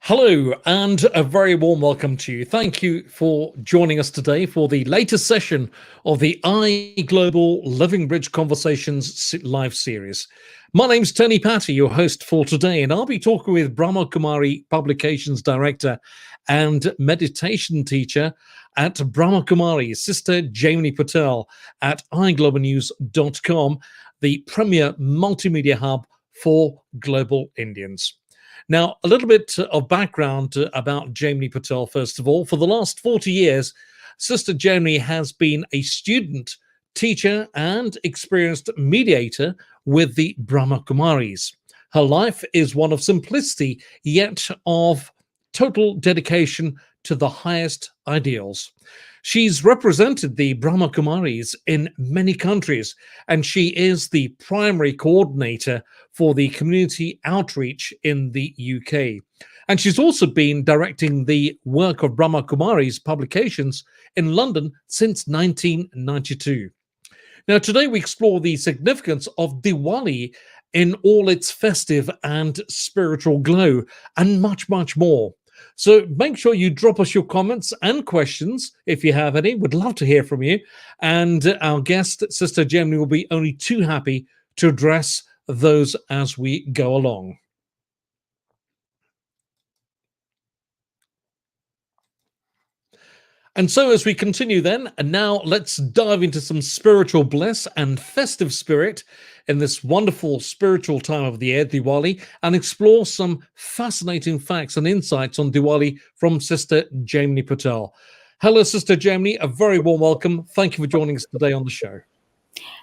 Hello, and a very warm welcome to you. Thank you for joining us today for the latest session of the iGlobal Living Bridge Conversations live series. My name's Tony Patty, your host for today, and I'll be talking with Brahma Kumari Publications Director and Meditation Teacher at Brahma Kumari, Sister Jaymini Patel at iGlobalnews.com, the premier multimedia hub for global Indians. Now, a little bit of background about Jaymini Patel, first of all. For the last 40 years, Sister Jaymini has been a student, teacher, and experienced mediator with the Brahma Kumaris. Her life is one of simplicity, yet of total dedication to the highest ideals. She's represented the Brahma Kumaris in many countries, and she is the primary coordinator for the community outreach in the UK. And she's also been directing the work of Brahma Kumaris publications in London since 1992. Now, today we explore the significance of Diwali in all its festive and spiritual glow, and much, much more. So make sure you drop us your comments and questions if you have any. We'd love to hear from you. And our guest, Sister Jaymini, will be only too happy to address those as we go along. And so as we continue then, and now let's dive into some spiritual bliss and festive spirit in this wonderful spiritual time of the year, Diwali, and explore some fascinating facts and insights on Diwali from Sister Jaymini Patel. Hello, Sister Jaymini, a very warm welcome. Thank you for joining us today on the show.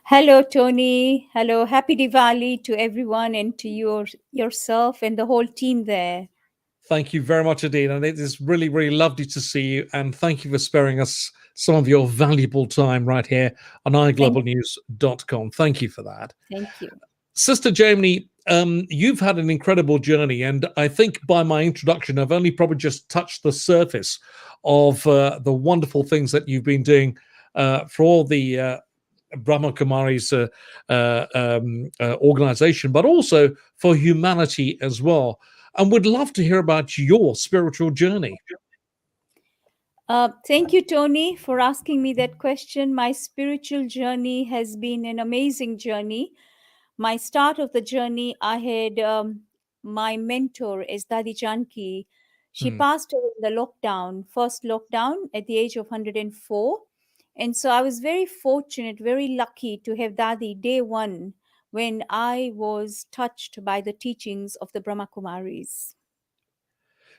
Hello, Tony. Hello. Happy Diwali to everyone and to yourself and the whole team there. Thank you very much indeed. And it is really, really lovely to see you. And thank you for sparing us some of your valuable time right here on iGlobalnews.com. Thank you for that. Thank you. Sister Jaymini, you've had an incredible journey. And I think by my introduction, I've only probably just touched the surface of the wonderful things that you've been doing for all the Brahma Kumari's organization, but also for humanity as well. And would love to hear about your spiritual journey. Thank you, Tony, for asking me that question. My spiritual journey has been an amazing journey. My start of the journey, I had my mentor is Dadi Janki. She passed away in the first lockdown at the age of 104. And so I was very fortunate, very lucky to have Dadi day one when I was touched by the teachings of the Brahma Kumaris.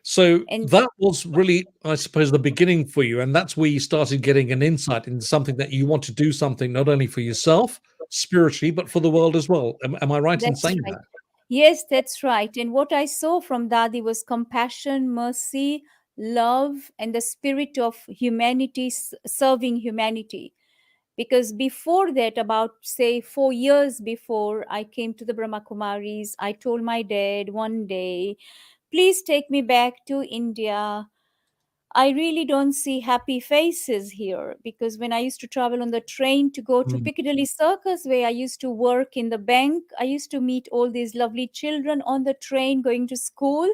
So that was really, I suppose, the beginning for you. And that's where you started getting an insight into something that you want to do something not only for yourself spiritually, but for the world as well. Am I right in saying that? Yes, that's right. And what I saw from Dadi was compassion, mercy, love, and the spirit of humanity, serving humanity. Because before that, about say 4 years before I came to the Brahma Kumaris, I told my dad one day, please take me back to India. I really don't see happy faces here, because when I used to travel on the train to go to Piccadilly Circus, where I used to work in the bank, I used to meet all these lovely children on the train going to school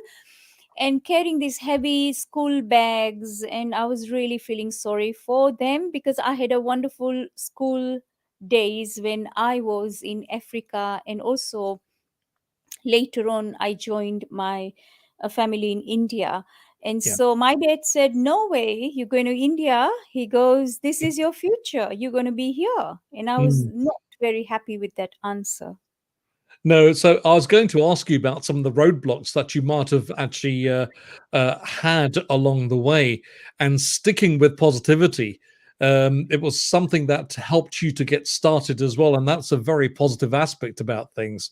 and carrying these heavy school bags. And I was really feeling sorry for them, because I had a wonderful school days when I was in Africa, and also later on I joined my family in India. And so my dad said, no way, you're going to India. He goes, this is your future, you're going to be here. And I was not very happy with that answer. No, so I was going to ask you about some of the roadblocks that you might have actually had along the way, and sticking with positivity. It was something that helped you to get started as well, and that's a very positive aspect about things.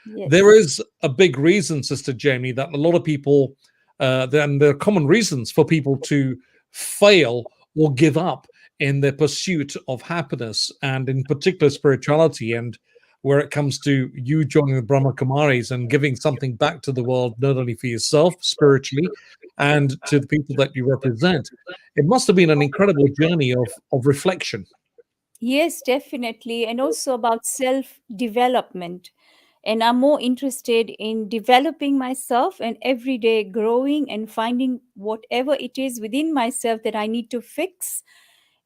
Yes. There is a big reason, Sister Jaymini, that a lot of people, and there are common reasons for people to fail or give up in their pursuit of happiness, and in particular spirituality. And where it comes to you joining the Brahma Kumaris and giving something back to the world, not only for yourself spiritually and to the people that you represent, it must have been an incredible journey of reflection. Yes, definitely. And also about self-development. And I'm more interested in developing myself and every day growing and finding whatever it is within myself that I need to fix.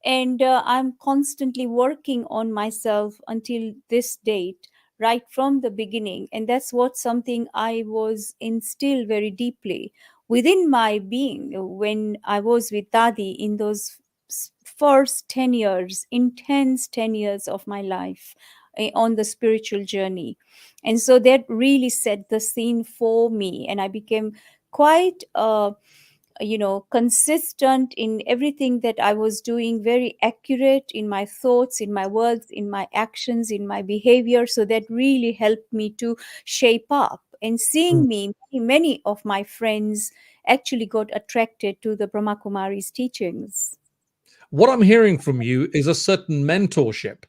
And I'm constantly working on myself until this date, right from the beginning. And that's what something I was instilled very deeply within my being when I was with Dadi in those first 10 years, intense 10 years of my life, on the spiritual journey. And so that really set the scene for me. And I became quite consistent in everything that I was doing, very accurate in my thoughts, in my words, in my actions, in my behavior. So that really helped me to shape up. And Mm. seeing me, many of my friends actually got attracted to the Brahma Kumari's teachings. What I'm hearing from you is a certain mentorship.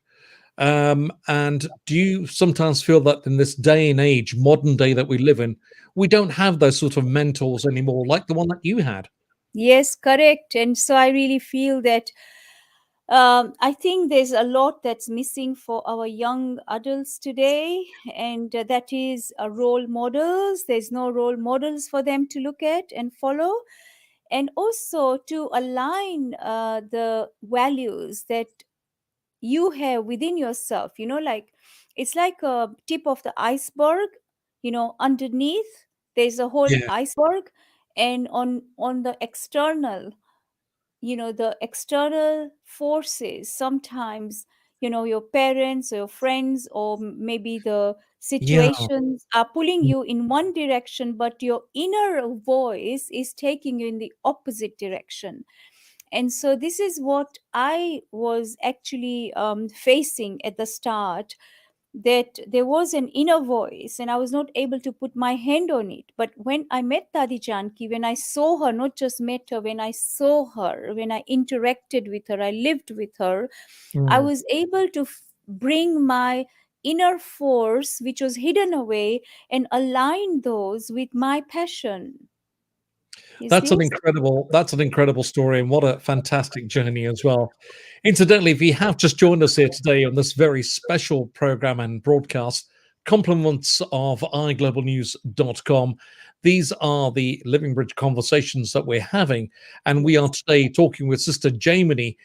And do you sometimes feel that in this day and age, modern day that we live in, we don't have those sort of mentors anymore, like the one that you had? Yes, correct. And so I really feel that I think there's a lot that's missing for our young adults today, and that is role models. There's no role models for them to look at and follow, and also to align the values that you have within yourself. Like it's like a tip of the iceberg. Underneath there's a whole Yeah. iceberg, and on the external, the external forces sometimes, your parents or your friends or maybe the Yeah. situations are pulling you in one direction, but your inner voice is taking you in the opposite direction. And so this is what I was actually facing at the start, that there was an inner voice and I was not able to put my hand on it. But when I met Dadi Janki, when I saw her, not just met her, when I saw her, when I interacted with her, I lived with her, I Mm. was able to bring my inner force, which was hidden away, and align those with my passion. You see? That's an incredible story, and what a fantastic journey as well. Incidentally, if you have just joined us here today on this very special program and broadcast, compliments of iGlobalnews.com. These are the Living Bridge conversations that we're having, and we are today talking with Sister Jaymini,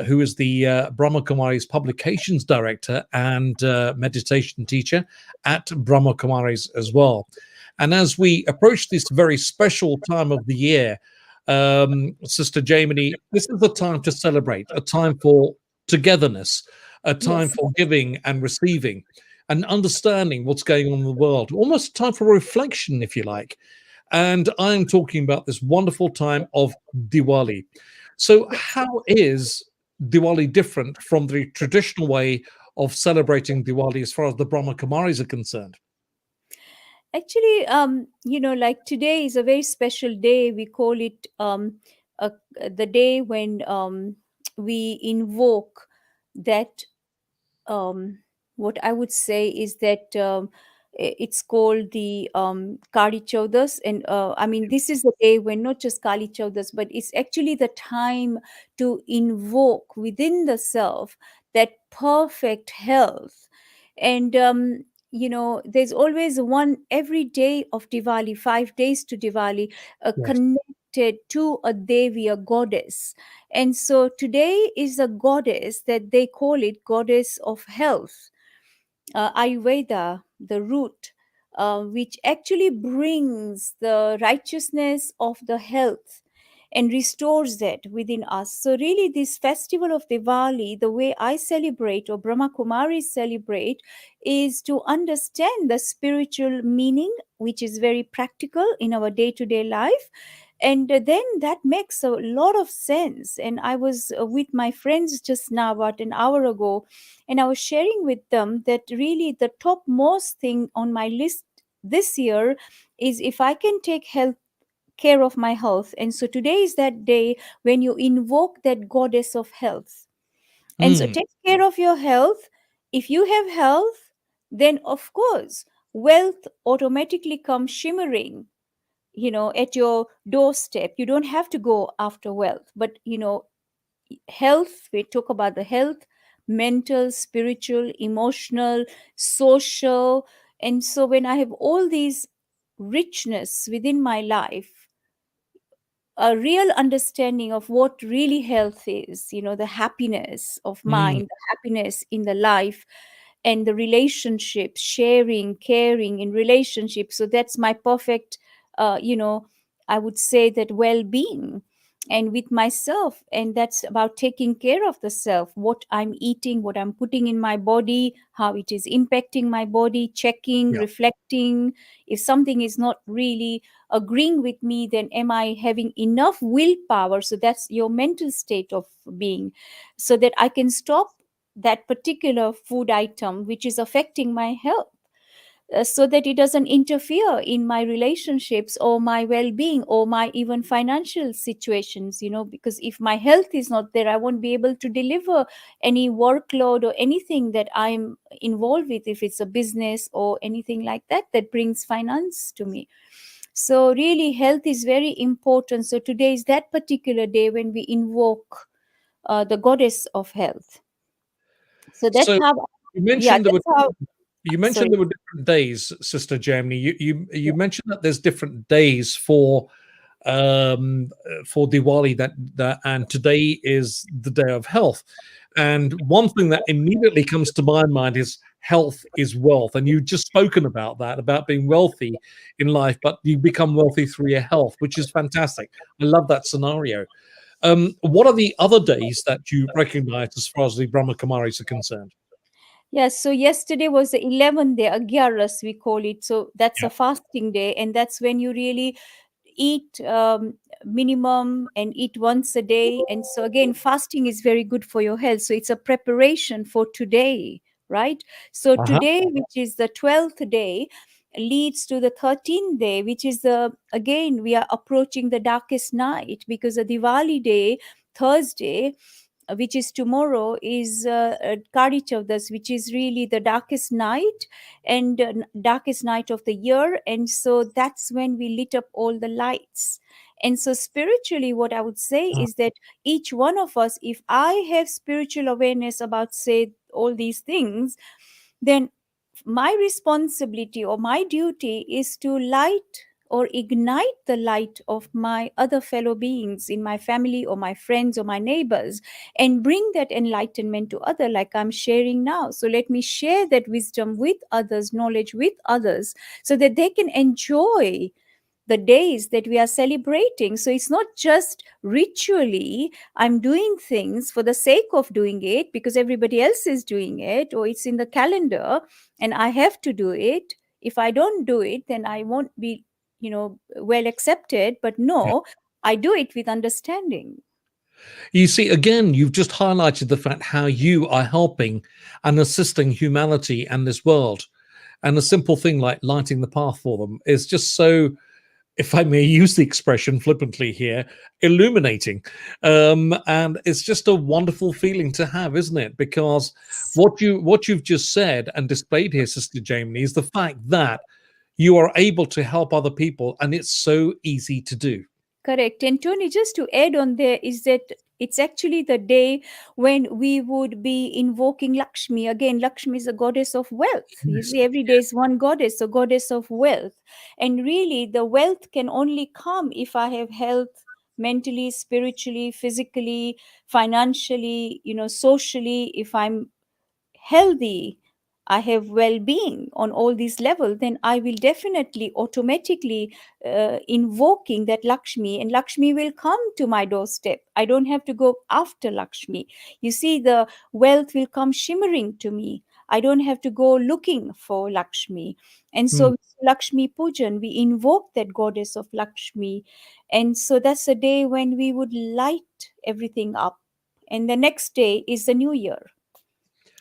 who is the Brahma Kumari's publications director and meditation teacher at Brahma Kumari's as well. And as we approach this very special time of the year, Sister Jaymini, this is a time to celebrate, a time for togetherness, a time Yes. for giving and receiving and understanding what's going on in the world, almost a time for reflection, if you like. And I'm talking about this wonderful time of Diwali. So, how is Diwali different from the traditional way of celebrating Diwali as far as the Brahma Kumaris are concerned? Actually, like today is a very special day. We call it the day when we invoke that, um, what I would say is that it's called the Kali Chaudas. And I mean, this is the day when not just Kali Chaudas, but it's actually the time to invoke within the self that perfect health. And, there's always one every day of Diwali, 5 days to Diwali, Yes. connected to a Devi, a goddess. And so today is a goddess that they call it goddess of health, Ayurveda, the root, which actually brings the righteousness of the health and restores that within us. So, really, this festival of Diwali, the way I celebrate or Brahma Kumaris celebrate, is to understand the spiritual meaning, which is very practical in our day to day life. And then that makes a lot of sense. And I was with my friends just now, about an hour ago, and I was sharing with them that really the topmost thing on my list this year is if I can take health care of my health. And so today is that day when you invoke that goddess of health. And so Mm. take care of your health. If you have health, then of course wealth automatically comes shimmering, at your doorstep. You don't have to go after wealth, but health, we talk about the health, mental, spiritual, emotional, social, And so when I have all these richness within my life, a real understanding of what really health is, the happiness of Mm. mind, the happiness in the life, and the relationships, sharing, caring in relationships. So that's my perfect, I would say that well being and with myself. And that's about taking care of the self, what I'm eating, what I'm putting in my body, how it is impacting my body, checking, Yeah. reflecting. If something is not really agreeing with me, then am I having enough willpower? So that's your mental state of being, so that I can stop that particular food item which is affecting my health, so that it doesn't interfere in my relationships or my well-being or my even financial situations, because if my health is not there, I won't be able to deliver any workload or anything that I'm involved with, if it's a business or anything like that that brings finance to me. So really health is very important. So today is that particular day when we invoke the goddess of health. So that's So how, you yeah, mentioned there were that's how, you sorry. mentioned there were different days, Sister Jaymini. You mentioned that there's different days for Diwali, that and today is the day of health. And one thing that immediately comes to my mind is health is wealth. And you've just spoken about that, about being wealthy in life, but you become wealthy through your health, which is fantastic. I love that scenario. What are the other days that you recognize as far as the Brahma Kumaris are concerned? Yes, so yesterday was the 11th day, Agyaras we call it. So that's Yeah. a fasting day, and that's when you really eat minimum and eat once a day. And so again, fasting is very good for your health. So it's a preparation for today, right? So Uh-huh. today, which is the 12th day, leads to the 13th day, which is the, again, we are approaching the darkest night, because the Diwali day, Thursday, which is tomorrow, is Kari Chaudas, which is really the darkest night, and darkest night of the year. And so that's when we lit up all the lights. And so spiritually, what I would say Uh, is that each one of us, if I have spiritual awareness about, say, all these things, then my responsibility or my duty is to light or ignite the light of my other fellow beings in my family or my friends or my neighbors, and bring that enlightenment to other, like I'm sharing now. So let me share that wisdom with others, knowledge with others, so that they can enjoy the days that we are celebrating. So it's not just ritually, I'm doing things for the sake of doing it because everybody else is doing it, or it's in the calendar and I have to do it. If I don't do it, then I won't be, well accepted. But yeah. no, I do it with understanding. You see, again, you've just highlighted the fact how you are helping and assisting humanity and this world. And a simple thing like lighting the path for them is just so, if I may use the expression flippantly here, illuminating. And it's just a wonderful feeling to have, isn't it? Because what you've just said and displayed here, Sister Jamie, is the fact that you are able to help other people, and it's so easy to do. Correct. And Tony, just to add on there, is that it's actually the day when we would be invoking Lakshmi. Again, Lakshmi is a goddess of wealth. You Yes. see, every day is one goddess, a goddess of wealth. And really, the wealth can only come if I have health, mentally, spiritually, physically, financially, socially. If I'm healthy, I have well-being on all these levels, then I will definitely automatically invoking that Lakshmi, and Lakshmi will come to my doorstep. I don't have to go after Lakshmi. You see, the wealth will come shimmering to me. I don't have to go looking for Lakshmi. And Hmm. so Lakshmi Pujan, we invoke that goddess of Lakshmi. And so that's a day when we would light everything up. And the next day is the new year,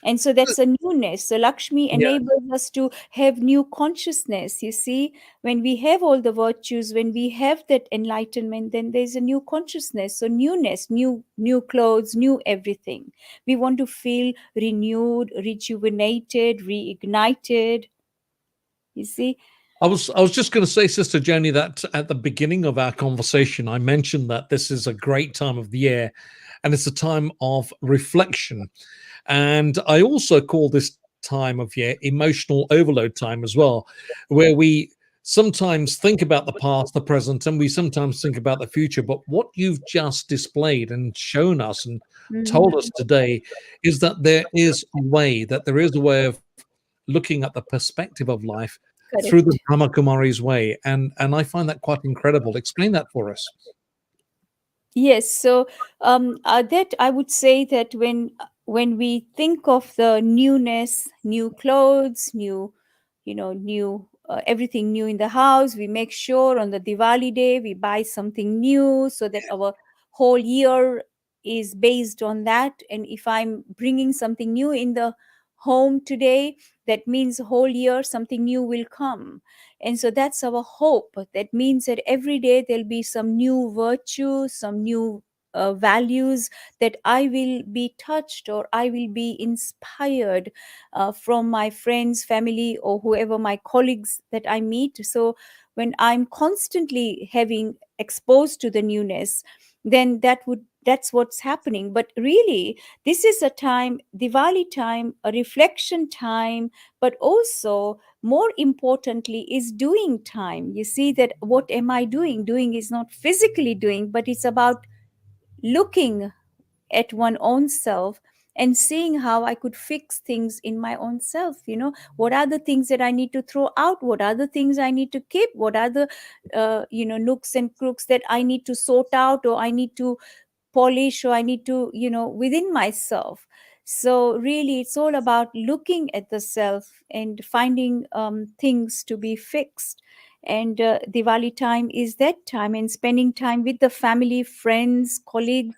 and so that's a newness. So Lakshmi Yeah. enables us to have new consciousness. You see, when we have all the virtues, when we have that enlightenment, then there's a new consciousness. So newness, new clothes, new everything. We want to feel renewed, rejuvenated, reignited. You see. I was just going to say, Sister Jenny, that at the beginning of our conversation, I mentioned that this is a great time of the year, and it's a time of reflection. And I also call this time of year, emotional overload time as well, where we sometimes think about the past, the present, and we sometimes think about the future. But what you've just displayed and shown us and told us Mhm. today is that there is a way of looking at the perspective of life through the Correct. Brahma Kumari's way. And I find that quite incredible. Explain that for us. Yes, so that I would say that when we think of the newness, new clothes, new, new everything new in the house, we make sure on the Diwali day we buy something new so that our whole year is based on that. And if I'm bringing something new in the home today, that means whole year something new will come. And so that's our hope. That means that every day there'll be some new virtue, some new values that I will be touched or I will be inspired from my friends, family, or whoever my colleagues that I meet. So when I'm constantly having exposed to the newness, then that's what's happening. But really, this is a time, Diwali time, a reflection time, but also more importantly is doing time. You see that what am I doing? Doing is not physically doing, but it's about looking at one own self and seeing how I could fix things in my own self. What are the things that I need to throw out? What are the things I need to keep? What are the nooks and crooks that I need to sort out, or I need to polish, or I need to, within myself. So really it's all about looking at the self and finding things to be fixed. And Diwali time is that time, and spending time with the family, friends, colleagues,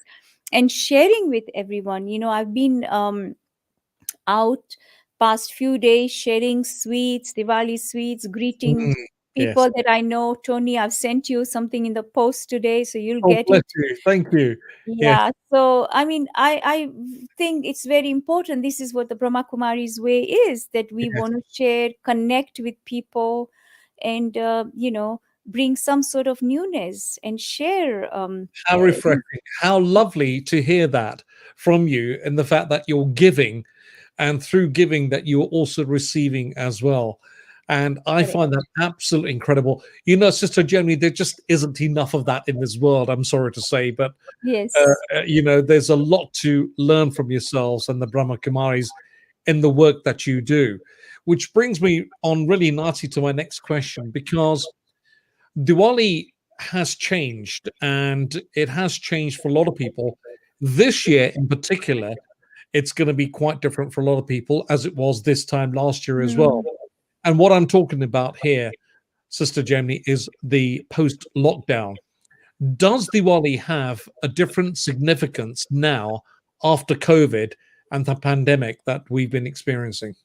and sharing with everyone. I've been out past few days sharing sweets, Diwali sweets, greeting Mm, yes. people that I know. Tony, I've sent you something in the post today, so you'll Oh, get bless it. you. Thank you. Yes. Yeah, so I mean, I think it's very important. This is what the Brahma Kumari's way is, that we Yes. want to share, connect with people, and bring some sort of newness and share. How refreshing. How lovely to hear that from you, and the fact that you're giving, and through giving that you're also receiving as well. And I Correct. find that absolutely incredible. Sister Jenny, there just isn't enough of that in this world, I'm sorry to say, but Yes. there's a lot to learn from yourselves and the Brahma Kumaris in the work that you do. Which brings me on really nicely to my next question, because Diwali has changed, and it has changed for a lot of people. This year in particular, it's going to be quite different for a lot of people, as it was this time last year as well. Mm. And what I'm talking about here, Sister Jamie, is the post lockdown. Does Diwali have a different significance now after COVID and the pandemic that we've been experiencing?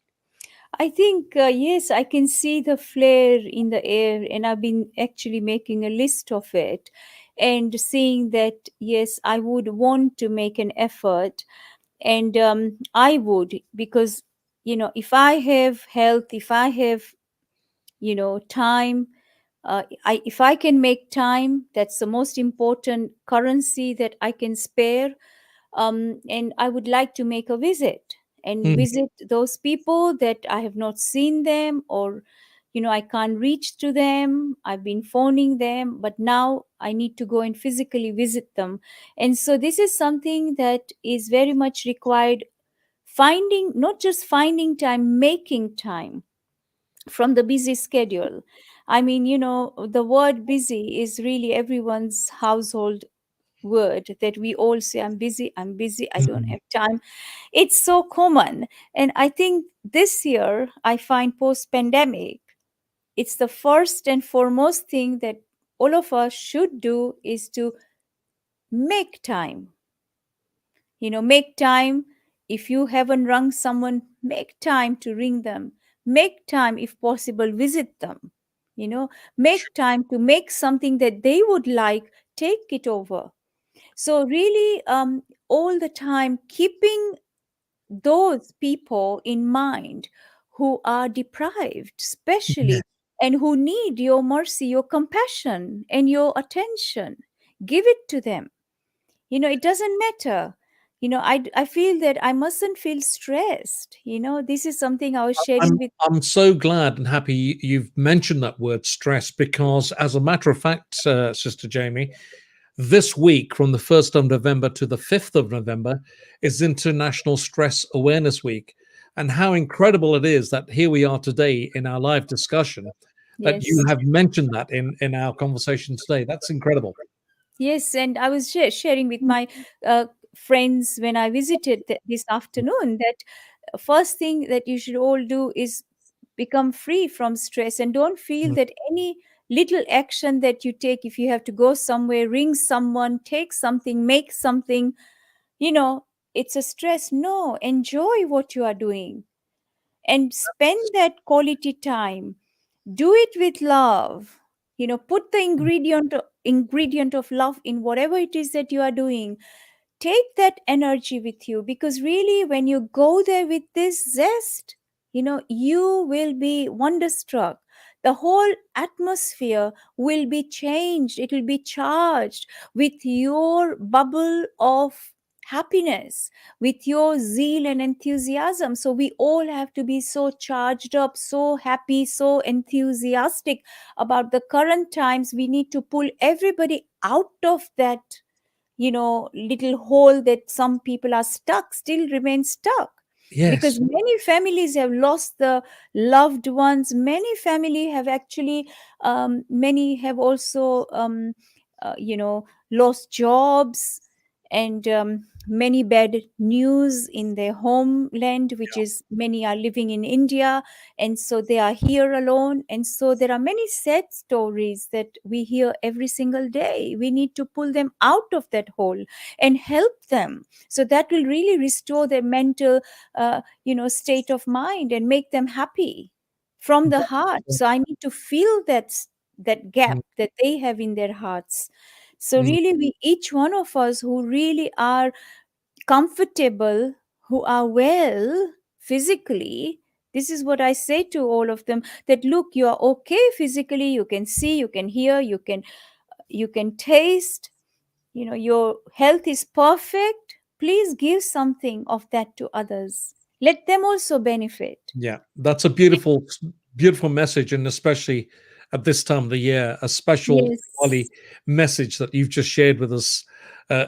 I think, yes, I can see the flare in the air, and I've been actually making a list of it and seeing that, yes, I would want to make an effort. And I would, because, if I have health, if I have, time, if I can make time, that's the most important currency that I can spare. And I would like to make a visit and Mm, visit those people that I have not seen them, or I can't reach to them. I've been phoning them, but now I need to go and physically visit them. And so this is something that is very much required, finding, not just finding time, making time from the busy schedule. I mean, the word busy is really everyone's household word, that we all say, I'm busy, I don't mm. have time. It's so common. And I think this year, I find post pandemic, it's the first and foremost thing that all of us should do is to make time. Make time. If you haven't rung someone, make time to ring them. Make time, if possible, visit them. Make time to make something that they would like, take it over. So really, all the time keeping those people in mind who are deprived, Yeah. especially, and who need your mercy, your compassion, and your attention. Give it to them. It doesn't matter. I feel that I mustn't feel stressed. This is something I was sharing I'm with. I'm so glad and happy you've mentioned that word stress, because as a matter of fact, Sister Jamie, this week from the 1st of November to the 5th of November is International Stress Awareness Week. And how incredible it is that here we are today in our live discussion, that you Yes. have mentioned that in our conversation today. That's incredible. Yes, and I was sharing with my uh, friends when I visited this afternoon that first thing that you should all do is become free from stress, and don't feel Mm. that any little action that you take, if you have to go somewhere, ring someone, take something, make something, you know, it's a stress. No, enjoy what you are doing and spend that quality time. Do it with love. Put the ingredient of love in whatever it is that you are doing. Take that energy with you, because really when you go there with this zest, you will be wonderstruck. The whole atmosphere will be changed, it will be charged with your bubble of happiness, with your zeal and enthusiasm. So we all have to be so charged up, so happy, so enthusiastic about the current times. We need to pull everybody out of that little hole that some people are stuck, still remain stuck, because Yes. many families have lost the loved ones. Many family have actually, many have also, lost jobs, and many bad news in their homeland, which is many are living in India, and so they are here alone. And so there are many sad stories that we hear every single day. We need to pull them out of that hole and help them, so that will really restore their mental state of mind and make them happy from the heart. So I need to fill that gap Mm, that they have in their hearts. So mm, really, we, each one of us who really are comfortable, who are well physically, this is what I say to all of them, that look, you are okay physically, you can see, you can hear, you can taste, your health is perfect. Please give something of that to others, let them also benefit. yeah, that's a beautiful message, and especially at this time of the year, a special Diwali Yes. message that you've just shared with us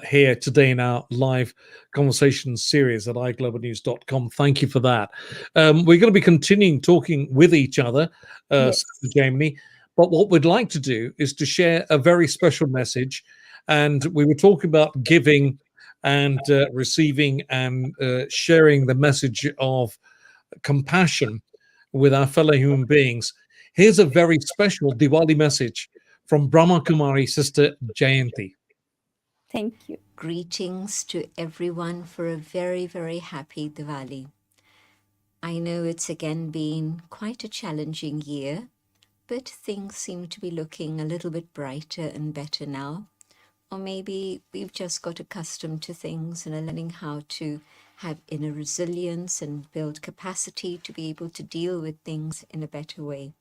here today in our live conversation series at iglobalnews.com. Thank you for that. We're going to be continuing talking with each other, Sister Yes. Jamie, but what we'd like to do is to share a very special message. And we were talking about giving and receiving and sharing the message of compassion with our fellow human beings. Here's a very special Diwali message from Brahma Kumari Sister Jayanti. Thank you. Greetings to everyone for a very, very happy Diwali. I know it's again been quite a challenging year, but things seem to be looking a little bit brighter and better now. Or maybe we've just got accustomed to things and are learning how to have inner resilience and build capacity to be able to deal with things in a better way.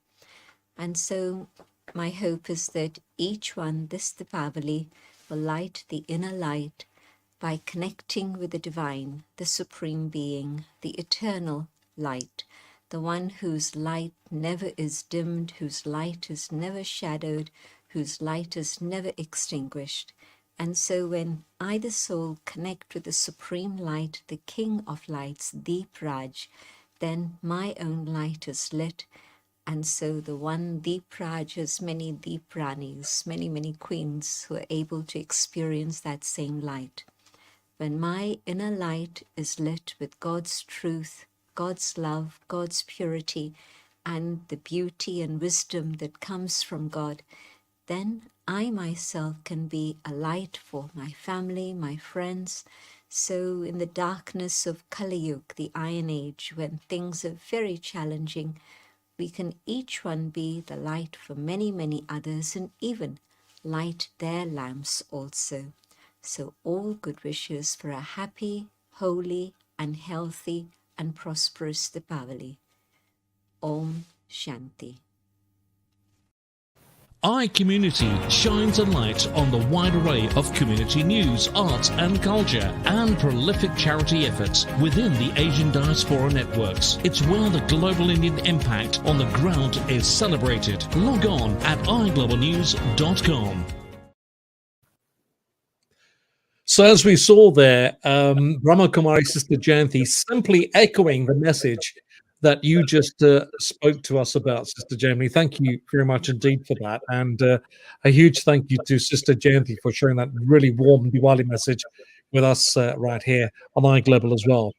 And so my hope is that each one this Deepavali will light the inner light by connecting with the divine, the supreme being, the eternal light, the one whose light never is dimmed, whose light is never shadowed, whose light is never extinguished. And so when I, the soul, connect with the supreme light, the king of lights, Deep Raj, then my own light is lit. And so the one Deep Raj has many Deep Ranis, many, many queens who are able to experience that same light. When my inner light is lit with God's truth, God's love, God's purity, and the beauty and wisdom that comes from God, then I myself can be a light for my family, my friends. So in the darkness of Kali Yuga, the Iron Age, when things are very challenging, we can each one be the light for many, many others, and even light their lamps also. So all good wishes for a happy, holy, and healthy and prosperous Deepavali. Om Shanti. iCommunity shines a light on the wide array of community news, arts and culture, and prolific charity efforts within the Asian Diaspora networks. It's where the global Indian impact on the ground is celebrated. Log on at iglobalnews.com. So as we saw there, Brahma Kumari Sister Jayanti simply echoing the message that you just spoke to us about, Sister Jaymini. Thank you very much indeed for that. And a huge thank you to Sister Jayanti for sharing that really warm Diwali message with us right here on iGlobal as well.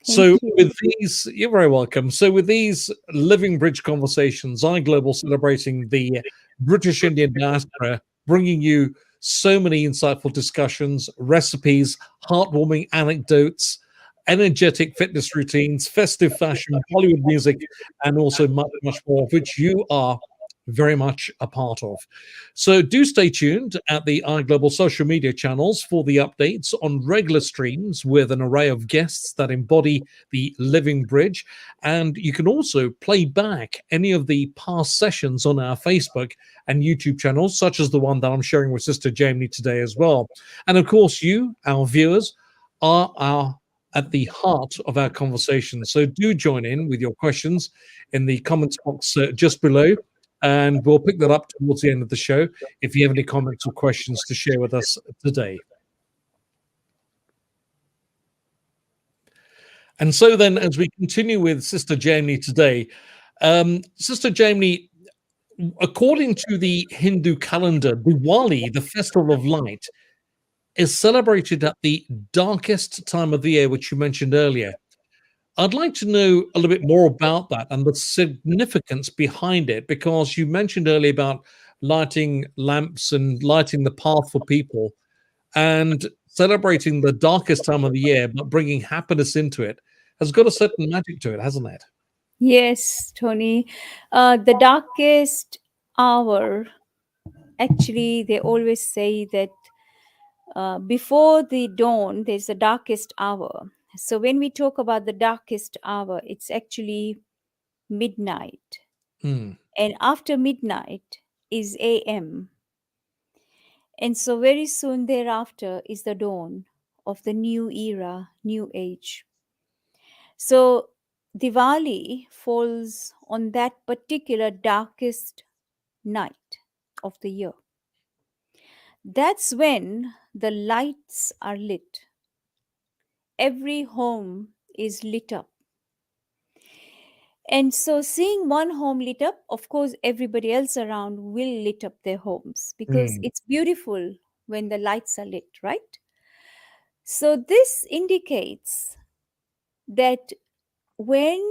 So Thank you. with these, you're very welcome. So with these Living Bridge conversations, iGlobal celebrating the British Indian diaspora, bringing you so many insightful discussions, recipes, heartwarming anecdotes, energetic fitness routines, festive fashion, Hollywood music, and also much, much more, of which you are very much a part of. So do stay tuned at the iGlobal social media channels for the updates on regular streams with an array of guests that embody the Living Bridge. And you can also play back any of the past sessions on our Facebook and YouTube channels, such as the one that I'm sharing with Sister Jaymini today as well. And of course, you, our viewers, are at the heart of our conversation. So do join in with your questions in the comments box just below, and we'll pick that up towards the end of the show if you have any comments or questions to share with us today. And so then, as we continue with Sister Jaymini today, Sister Jaymini, according to the Hindu calendar, Diwali, the festival of light, is celebrated at the darkest time of the year, which you mentioned earlier. I'd like to know a little bit more about that and the significance behind it, because you mentioned earlier about lighting lamps and lighting the path for people and celebrating the darkest time of the year, but bringing happiness into it has got a certain magic to it, hasn't it? Yes, Tony. The darkest hour, actually, they always say that before the dawn, there's the darkest hour. So when we talk about the darkest hour, it's actually midnight. Hmm. And after midnight is AM. And so very soon thereafter is the dawn of the new era, new age. So Diwali falls on that particular darkest night of the year. That's when the lights are lit. Every home is lit up. And so seeing one home lit up, of course, everybody else around will lit up their homes because Hmm. it's beautiful when the lights are lit, right? So this indicates that when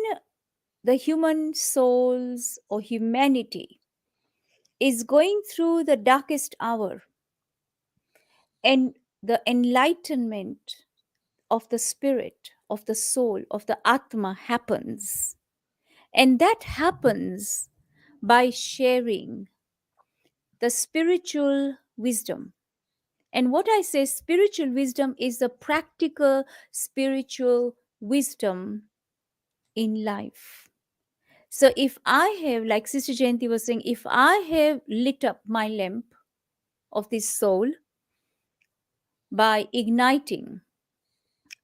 the human souls or humanity is going through the darkest hour and the enlightenment of the spirit, of the soul, of the Atma happens. And that happens by sharing the spiritual wisdom. And what I say, spiritual wisdom is the practical spiritual wisdom in life. So if I have, like Sister Jayanti was saying, if I have lit up my lamp of this soul by igniting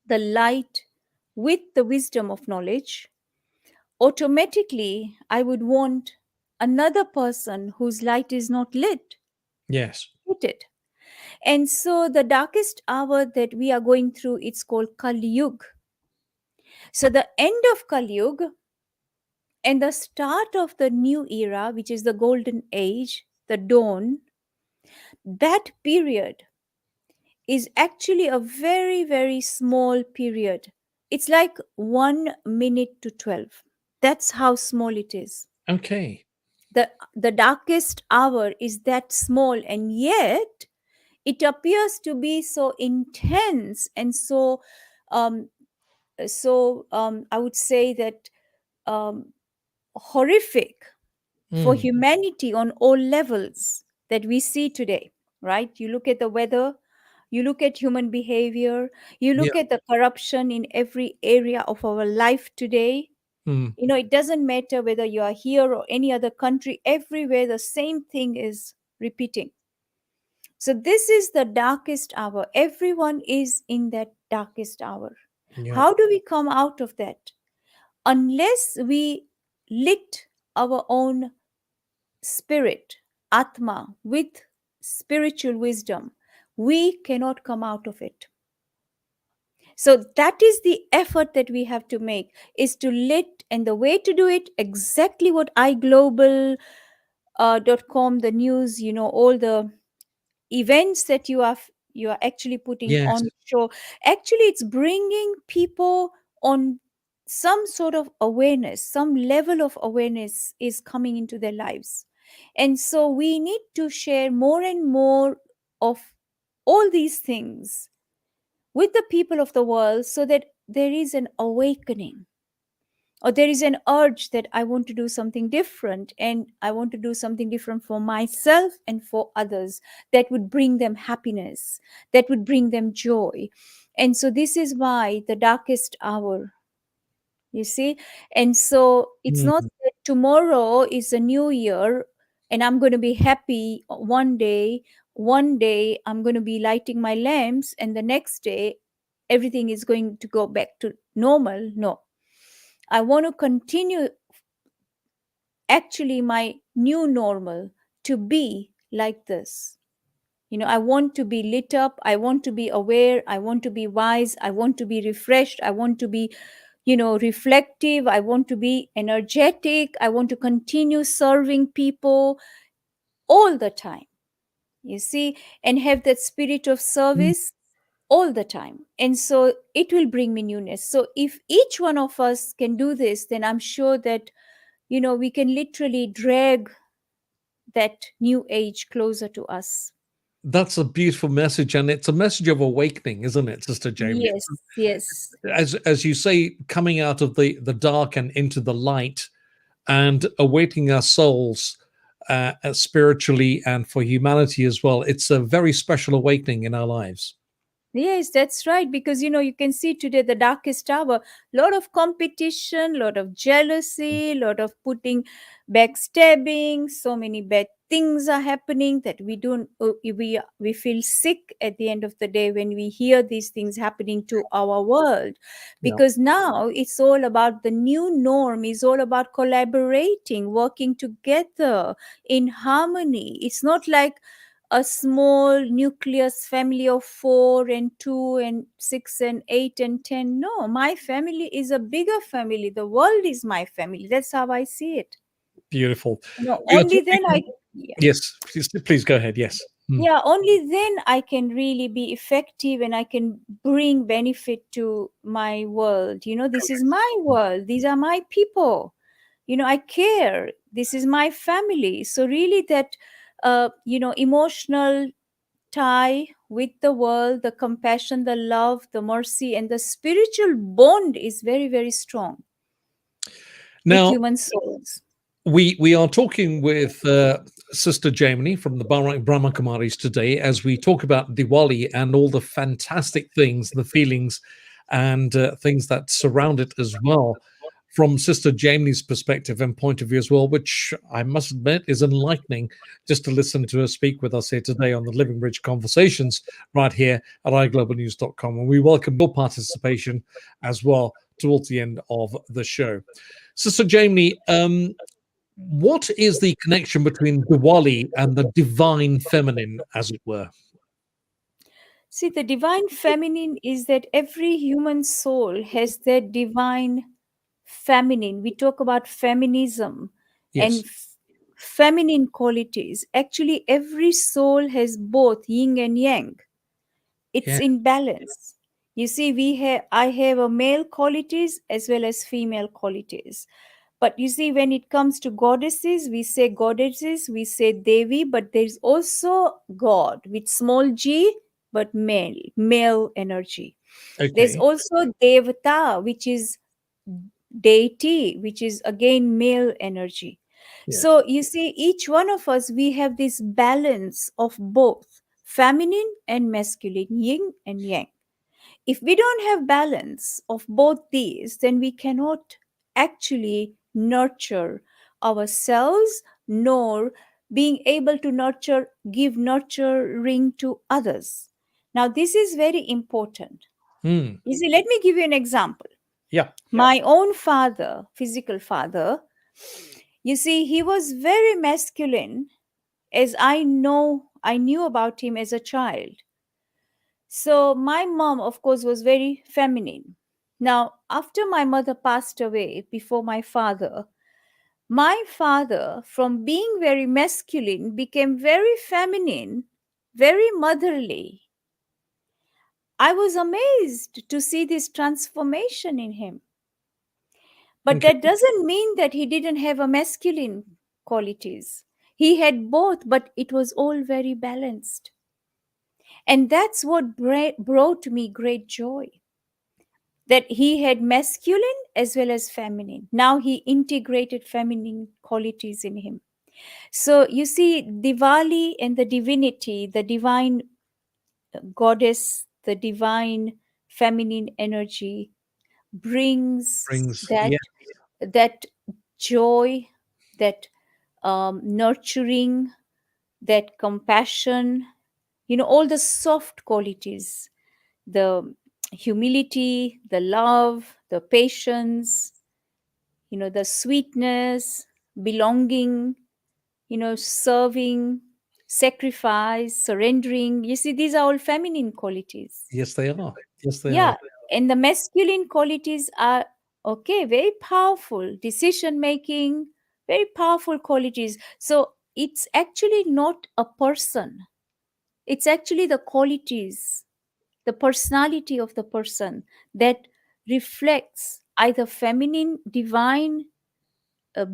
the light with the wisdom of knowledge, automatically I would want another person whose light is not Yes. lit it. And so the darkest hour that we are going through, it's called Kali Yuga. So the end of Kali Yuga and the start of the new era, which is the golden age, the dawn, that period is actually a very, very small period. It's like 1 minute to 12. That's how small it is. Okay. The darkest hour is that small, and yet it appears to be so intense and so I would say that um, horrific for Hmm. humanity on all levels that we see today, right? You look at the weather, you look at human behavior, you Yeah. look at the corruption in every area of our life today. Mm. It doesn't matter whether you are here or any other country, everywhere the same thing is repeating. So, this is the darkest hour. Everyone is in that darkest hour. Yeah. How do we come out of that? Unless we lit our own spirit, Atma, with spiritual wisdom, we cannot come out of it. So that is the effort that we have to make, is to lit, and the way to do it, exactly what iGlobal .com, the news, all the events that you are actually putting Yes. on show. Actually, it's bringing people on some sort of awareness, some level of awareness is coming into their lives. And so we need to share more and more of all these things with the people of the world, so that there is an awakening, or there is an urge that I want to do something different, and I want to do something different for myself and for others, that would bring them happiness, that would bring them joy. And so this is why the darkest hour, you see. And so it's not Mm. that tomorrow is a new year and I'm going to be happy one day I'm going to be lighting my lamps, and the next day everything is going to go back to normal. No, I want to continue, actually my new normal, to be like this. I want to be lit up, I want to be aware, I want to be wise, I want to be refreshed, I want to be reflective, I want to be energetic, I want to continue serving people all the time, you see, and have that spirit of Mm. service all the time. And so it will bring me newness. So if each one of us can do this, then I'm sure that we can literally drag that new age closer to us. That's a beautiful message, and it's a message of awakening, isn't it, Sister Jamie? Yes, yes. As you say, coming out of the dark and into the light, and awakening our souls spiritually and for humanity as well. It's a very special awakening in our lives. Yes, that's right. Because you can see today the darkest hour, lot of competition, lot of jealousy, lot of putting backstabbing, so many bad things are happening that we don't we feel sick at the end of the day when we hear these things happening to our world. Yeah. Because now it's all about, the new norm is all about collaborating, working together in harmony. It's not like a small nucleus family of 4 and 2 and 6 and 8 and 10. No, my family is a bigger family. The world is my family. That's how I see it. Beautiful. We are Only then talking. Yes, please go ahead. Yes. Mm. only then I can really be effective, and I can bring benefit to my world. This is my world. These are my people. I care. This is my family. So really that emotional tie with the world, the compassion, the love, the mercy, and the spiritual bond is very, very strong with Now, human souls. we are talking with Sister Jaymini from the Brahma Kumaris today as we talk about Diwali and all the fantastic things, the feelings, and things that surround it as well. From Sister Jaymini's perspective and point of view as well, which I must admit is enlightening just to listen to her speak with us here today on the Living Bridge Conversations right here at iGlobalnews.com. And we welcome your participation as well towards the end of the show. Sister Jaymini, what is the connection between Diwali and the divine feminine, as it were? See, the divine feminine is that every human soul has their divine feminine. We talk about feminism and Yes. feminine qualities. Actually, every soul has both yin and yang. It's Yeah. in balance. You see, I have a male qualities as well as female qualities. But you see, when it comes to goddesses, we say Devi, but there's also God with small g, but male energy. There's Okay. also Devata, which is deity, which is again male energy. Yeah. So you see, each one of us, we have this balance of both feminine and masculine, yin and yang. If we don't have balance of both these, then we cannot actually nurture ourselves, nor being able to give nurturing to others. Now, this is very important. Hmm. You see, let me give you an example. Yeah. My own father, physical father, you see, he was very masculine, as I knew about him as a child. So my mom, of course, was very feminine. Now, after my mother passed away, before my father, from being very masculine, became very feminine, very motherly. I was amazed to see this transformation in him. But Okay. that doesn't mean that he didn't have a masculine qualities. He had both, but it was all very balanced. And that's what brought me great joy, that he had masculine as well as feminine. Now he integrated feminine qualities in him. So you see, Diwali and the divinity, the divine goddess, the divine feminine energy brings Brings. that Yeah. that joy, that nurturing, that compassion, all the soft qualities, the humility, the love, the patience, the sweetness, belonging, serving, sacrifice, surrendering. You see, these are all feminine qualities. Yes, they are. Yes, they are. Yeah. And the masculine qualities are, okay, very powerful decision making, very powerful qualities. So it's actually not a person, it's actually the qualities, the personality of the person that reflects either feminine divine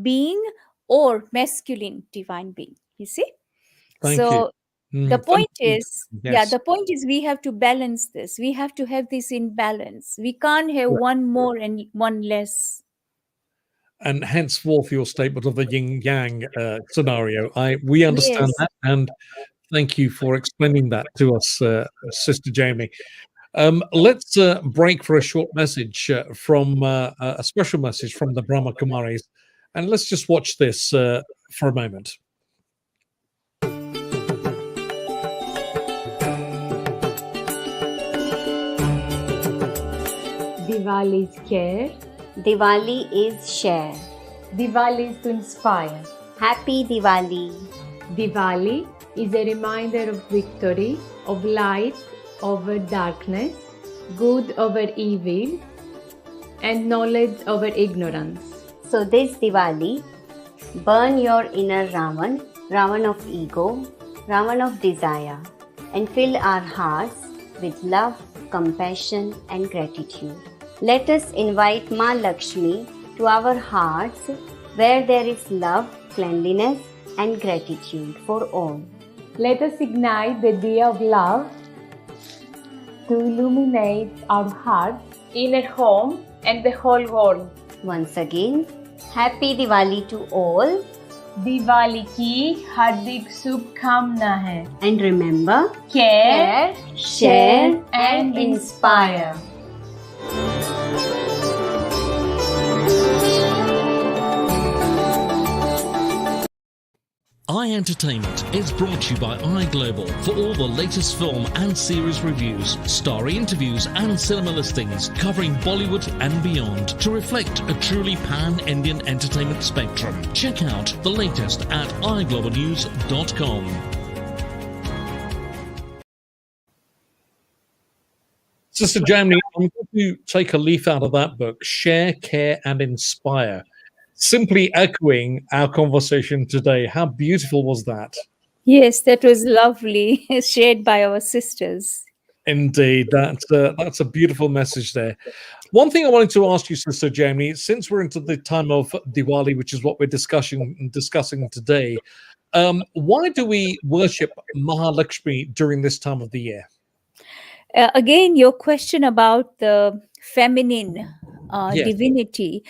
being or masculine divine being. You see? Thank you. So the Thank point you. is, yeah, Yes. the point is we have to balance this. We have to have this in balance. We can't have one more and one less. And henceforth your statement of the yin yang scenario. We understand Yes. that, and thank you for explaining that to us, Sister Jamie. Let's break for a short message from a special message from the Brahma Kumaris, and let's just watch this for a moment. Diwali is care. Diwali is share. Diwali is to inspire. Happy Diwali. Diwali is a reminder of victory, of light over darkness, good over evil, and knowledge over ignorance. So this Diwali, burn your inner Ravan, Ravan of ego, Ravan of desire, and fill our hearts with love, compassion, and gratitude. Let us invite Ma Lakshmi to our hearts where there is love, cleanliness, and gratitude for all. Let us ignite the diya of love to illuminate our hearts, inner home, and the whole world. Once again, Happy Diwali to all. Diwali की हार्दिक शुभकामना है. And remember, Care, share, and inspire. iEntertainment is brought to you by iGlobal for all the latest film and series reviews, starry interviews and cinema listings covering Bollywood and beyond to reflect a truly pan-Indian entertainment spectrum. Check out the latest at iglobalnews.com. Sister Jamie, I'm going to take a leaf out of that book, Share, Care and Inspire. Simply echoing our conversation today. How beautiful was that? Yes, that was lovely, shared by our sisters. Indeed, that's a beautiful message there. One thing I wanted to ask you, Sister Jamie, since we're into the time of Diwali, which is what we're discussing today, why do we worship Mahalakshmi during this time of the year? Again, your question about the feminine Yes. divinity.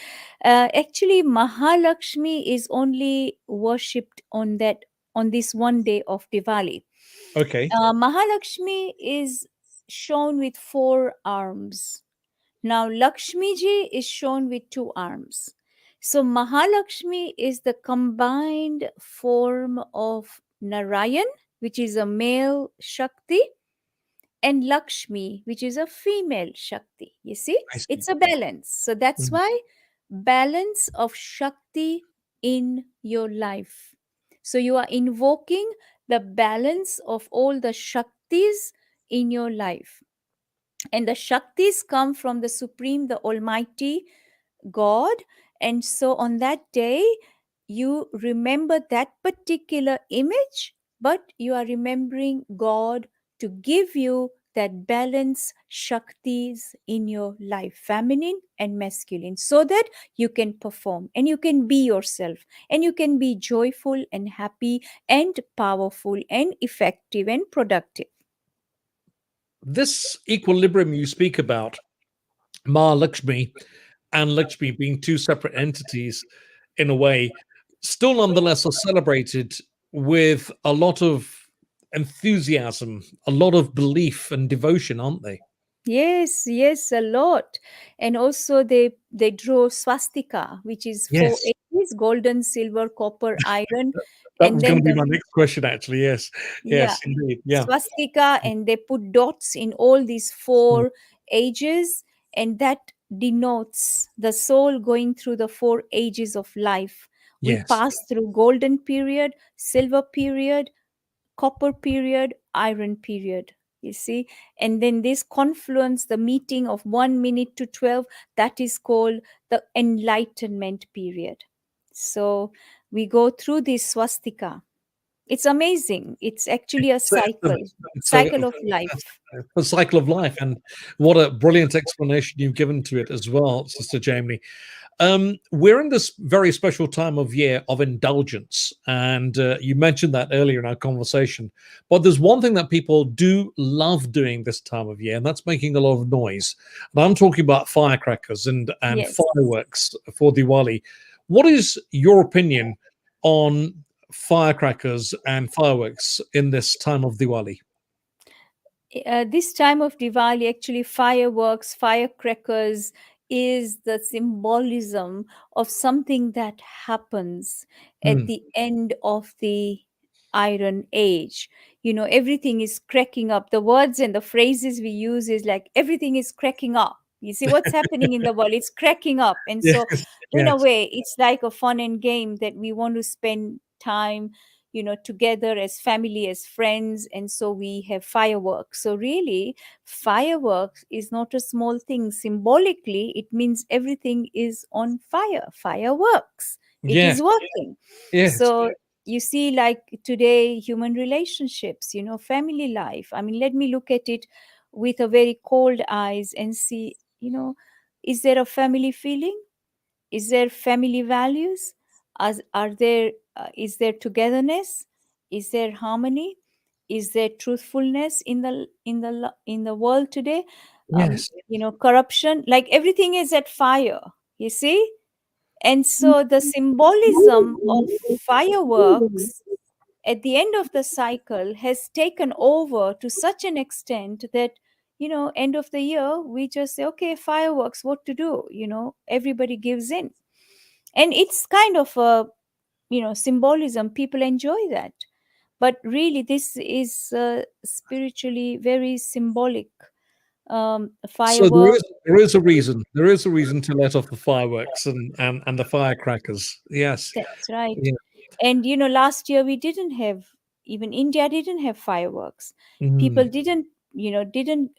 Actually, Mahalakshmi is only worshipped on this one day of Diwali. Okay. Mahalakshmi is shown with 4 arms. Now, Lakshmi ji is shown with 2 arms. So Mahalakshmi is the combined form of Narayan, which is a male Shakti, and Lakshmi, which is a female Shakti. You see, I see. it's a balance. So that's Mm. why balance of Shakti in your life. So you are invoking the balance of all the Shaktis in your life. And the Shaktis come from the Supreme, the Almighty God. And so on that day, you remember that particular image, but you are remembering God to give you that balance Shaktis in your life, feminine and masculine, so that you can perform and you can be yourself and you can be joyful and happy and powerful and effective and productive. This equilibrium you speak about, Mahalakshmi and Lakshmi being two separate entities in a way, still nonetheless are celebrated with a lot of enthusiasm, a lot of belief and devotion, aren't they? Yes, yes, a lot. And also they draw swastika, which is four Yes. edges: golden, silver, copper, iron, That and was going then to be the, my next question, actually. Yes. yeah, Yes, indeed. Yeah. swastika, and they put dots in all these Mm. four ages, and that denotes the soul going through the four ages of life. We Yes. pass through golden period, silver period, copper period, iron period. You see, and then this confluence, the meeting of 1 minute to 12, that is called the enlightenment period. So we go through this swastika. It's amazing. It's actually a So cycle, it's cycle of life. a cycle of life, and what a brilliant explanation you've given to it as well, Sister Jamie. We're in this very special time of year of indulgence, and you mentioned that earlier in our conversation. But there's one thing that people do love doing this time of year, and that's making a lot of noise. And I'm talking about firecrackers and Yes. fireworks for Diwali. What is your opinion on firecrackers and fireworks in this time of Diwali? This time of Diwali, actually, fireworks, firecrackers is the symbolism of something that happens at Mm. the end of the Iron Age. You know, everything is cracking up. The words and the phrases we use is like everything is cracking up. You see what's happening in the world, it's cracking up. And so, Yes, in a yes, way, it's like a fun and game that we want to spend time, you know, together as family, as friends. And so we have fireworks. So really, fireworks is not a small thing. Symbolically, it means everything is on fire. Fireworks, it yes, is working. yes, So you see, like today, human relationships, you know, family life, I mean, let me look at it with a very cold eyes and see, you know, is there a family feeling? Is there family values? Are there is there togetherness? Is there harmony? Is there truthfulness in the world today? yes. You know, corruption, like everything is at fire, you see. And so the symbolism of fireworks at the end of the cycle has taken over to such an extent that, you know, end of the year we just say, okay, fireworks, what to do, you know, everybody gives in. And it's kind of a, you know, symbolism, people enjoy that. But really this is spiritually very symbolic. So Firework. there is a reason. There is a reason to let off the fireworks and the firecrackers. Yes. That's right. Yeah. And you know, last year we didn't have, even India didn't have fireworks. People Mm. didn't, you know, didn't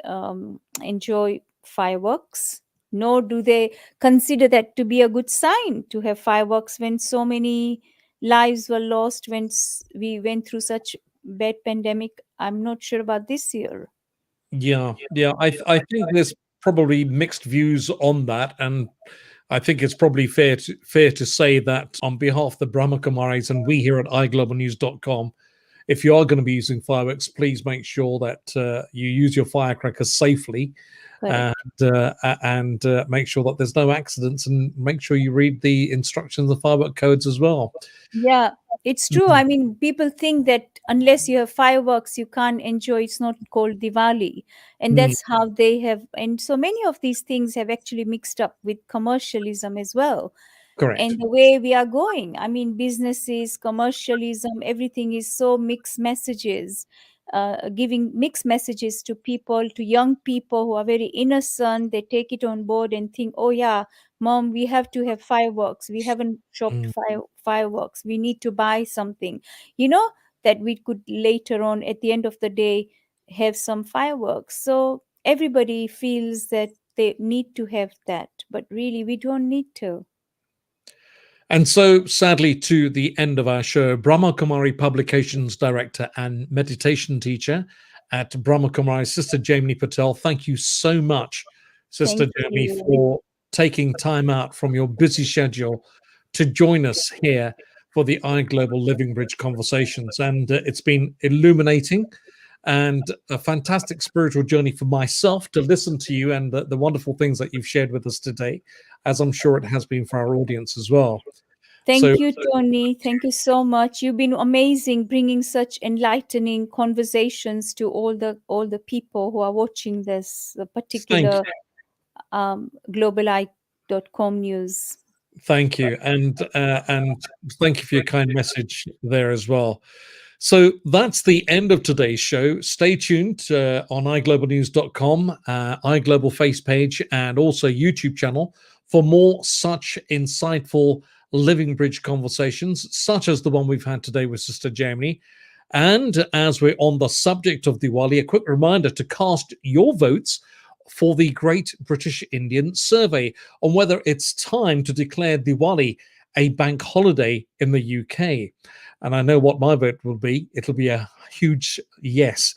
enjoy fireworks, nor do they consider that to be a good sign to have fireworks when so many lives were lost, when we went through such bad pandemic. I'm not sure about this year. Yeah. Yeah. I think there's probably mixed views on that, and I think it's probably fair to say that on behalf of the Brahma Kumaris and we here at iGlobalnews.com, if you are going to be using fireworks, please make sure that you use your firecrackers safely, and Correct. make sure that there's no accidents, and make sure you read the instructions, the firework codes as well. Yeah, it's true. Mhm. I mean, people think that unless you have fireworks, you can't enjoy. It's not called Diwali. And Mm. that's how they have. And so many of these things have actually mixed up with commercialism as well. Correct. and the way we are going. I mean, businesses, commercialism, everything is so mixed messages, giving mixed messages to people, to young people who are very innocent. They take it on board and think, oh yeah, mom, we have to have fireworks. We haven't shopped fireworks. We need to buy something, you know, that we could later on at the end of the day have some fireworks. So everybody feels that they need to have that, but really we don't need to. And so, sadly, to the end of our show, Brahma Kumari Publications Director and Meditation Teacher at Brahma Kumari, Sister Jaymini Patel. Thank you so much, Sister Thank Jaymini, you. for taking time out from your busy schedule to join us here for the iGlobal Living Bridge Conversations. And it's been illuminating and a fantastic spiritual journey for myself to listen to you and the wonderful things that you've shared with us today, as I'm sure it has been for our audience as well. Thank you, Tony. Thank you so much. You've been amazing, bringing such enlightening conversations to all the people who are watching this particular globali.com news. Thank you, and thank you for your kind message there as well. So that's the end of today's show. Stay tuned on iGlobalnews.com, iGlobal face page, and also YouTube channel for more such insightful Living Bridge conversations, such as the one we've had today with Sister Jaymini. And as we're on the subject of Diwali, a quick reminder to cast your votes for the Great British Indian Survey on whether it's time to declare Diwali a bank holiday in the UK. And I know what my vote will be. It'll be a huge yes.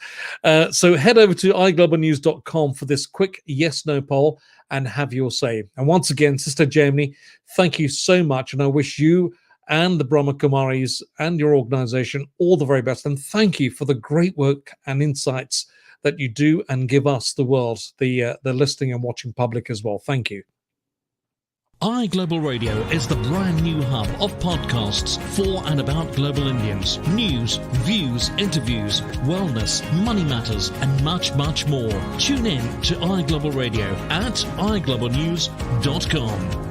So head over to iGlobalnews.com for this quick yes-no poll and have your say. And once again, Sister Jaymini, thank you so much. And I wish you and the Brahma Kumaris and your organization all the very best. And thank you for the great work and insights that you do and give us, the world, the listening and watching public as well. Thank you. iGlobal Radio is the brand new hub of podcasts for and about global Indians. News, views, interviews, wellness, money matters, and much, much more. Tune in to iGlobal Radio at iGlobalnews.com.